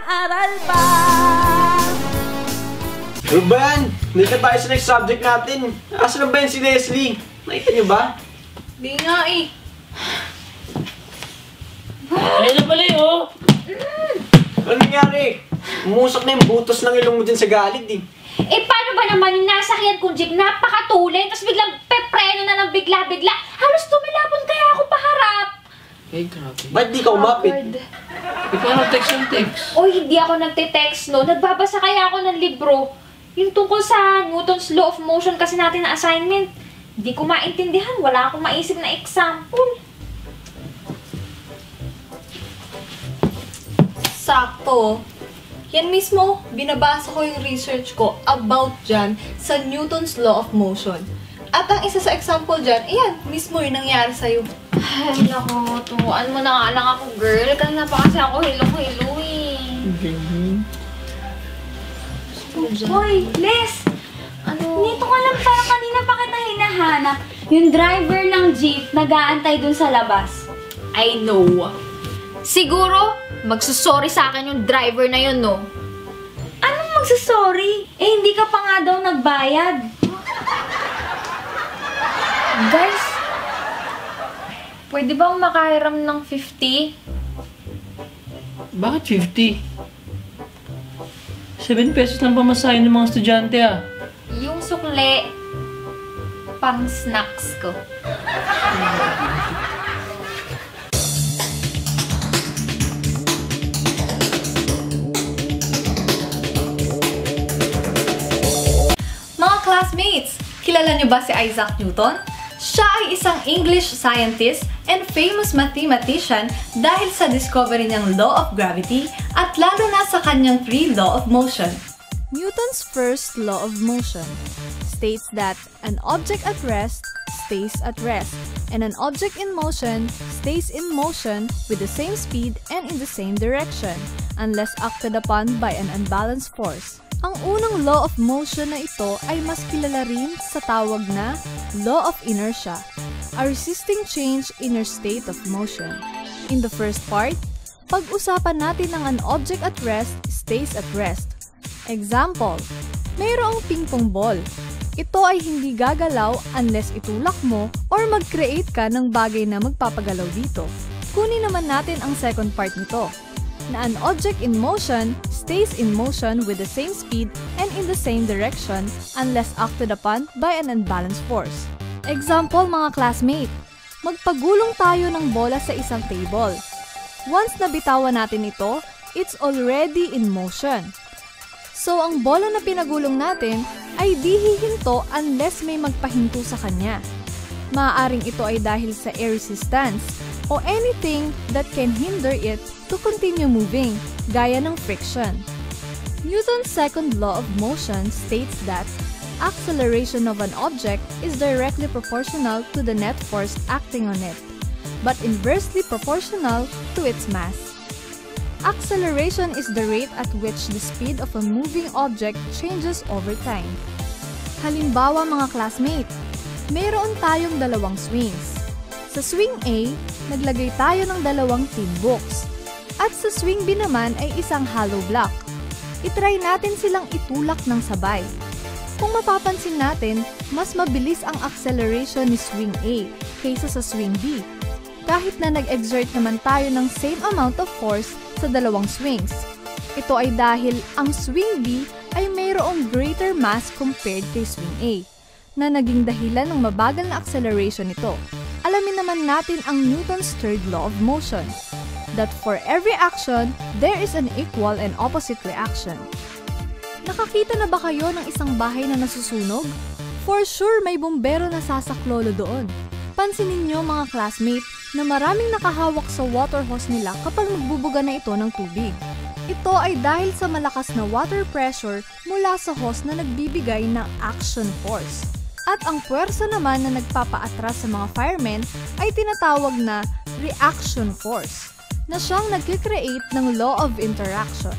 Aral pa! Ruben, dito tayo sa next subject natin. Asan na ba yan si Leslie? Nakita niyo ba? Di nga eh. Ayun na pala oh. Ano nangyari? Umusak na yung butos ng ilong mo dyan sa galit eh. Eh, paano ba naman yung nasakyan kong jeep, napakatulin, tapos biglang pepreno na ng bigla-bigla. Halos tumilapon kaya ako paharap. Ay, grabe. Ba't di ka umapit? Ikaw nag-text yung text. Oy, hindi ako nagte-text, no? Nagbabasa kaya ako ng libro. Yung tungkol sa Newton's Law of Motion kasi natin na assignment. Hindi ko maintindihan, wala akong maisip na example. Sakto. Yan mismo, binabasa ko yung research ko about dyan sa Newton's Law of Motion. At ang isa sa example dyan, ayan, mismo yung nangyari sa'yo. Ay, naku, turuan mo na nga lang ako, girl. Kanina pa kasi ako hilo-hilo eh. Hoy, Les! Ano? Nito ka lang parang kanina pa kita hinahanap. Yung driver ng jeep nag-aantay dun sa labas. I know. Siguro, magsusorry sa akin yung driver na yun, no? Anong magsasorry? Eh, hindi ka pa nga daw nagbayad. Guys, pwede bang makahiram ng 50? Bakit 50? 7 pesos lang pamasahin ng mga estudyante ah. Yung sukle, pang snacks ko. Mga classmates, kilala niyo ba si Isaac Newton? Siya ay isang English scientist and famous mathematician dahil sa discovery niyang law of gravity at lalo na sa kanyang free law of motion. Newton's first law of motion states that an object at rest stays at rest, and an object in motion stays in motion with the same speed and in the same direction, unless acted upon by an unbalanced force. Ang unang law of motion na ito ay mas kilala rin sa tawag na law of inertia, a resisting change inner state of motion. In the first part, pag-usapan natin ng an object at rest stays at rest. Example, mayroong ping-pong ball. Ito ay hindi gagalaw unless itulak mo or mag-create ka ng bagay na magpapagalaw dito. Kunin naman natin ang second part nito, na an object in motion stays in motion with the same speed and in the same direction unless acted upon by an unbalanced force. Example mga classmate, magpagulong tayo ng bola sa isang table. Once nabitawan natin ito, it's already in motion. So ang bola na pinagulong natin ay di hihinto unless may magpahinto sa kanya. Maaaring ito ay dahil sa air resistance o anything that can hinder it to continue moving, gaya ng friction. Newton's second law of motion states that acceleration of an object is directly proportional to the net force acting on it, but inversely proportional to its mass. Acceleration is the rate at which the speed of a moving object changes over time. Halimbawa mga classmate, mayroon tayong dalawang swings. Sa swing A, naglagay tayo ng dalawang tin books. At sa swing B naman ay isang hollow block. I-try natin silang itulak ng sabay. Kung mapapansin natin, mas mabilis ang acceleration ni swing A kaysa sa swing B. Kahit na nag-exert naman tayo ng same amount of force sa dalawang swings. Ito ay dahil ang swing B ay mayroong greater mass compared kay swing A, na naging dahilan ng mabagal na acceleration nito. Alamin naman natin ang Newton's third law of motion, that for every action, there is an equal and opposite reaction. Nakakita na ba kayo ng isang bahay na nasusunog? For sure, may bumbero na sasaklolo doon. Pansinin niyo mga classmate na maraming nakahawak sa water hose nila kapag magbubuga na ito ng tubig. Ito ay dahil sa malakas na water pressure mula sa hose na nagbibigay ng action force. At ang puwersa naman na nagpapaatras sa mga firemen ay tinatawag na reaction force, na siyang nagkikreate ng law of interaction.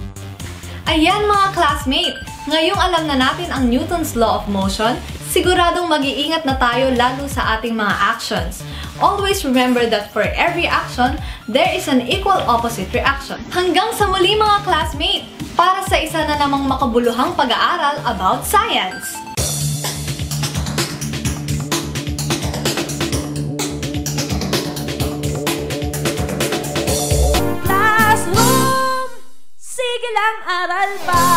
Ayan mga classmate! Ngayong alam na natin ang Newton's law of motion, siguradong mag-iingat na tayo lalo sa ating mga actions. Always remember that for every action, there is an equal opposite reaction. Hanggang sa muli mga classmates, para sa isa na namang makabuluhang pag-aaral about science! Classroom, sige lang aral pa.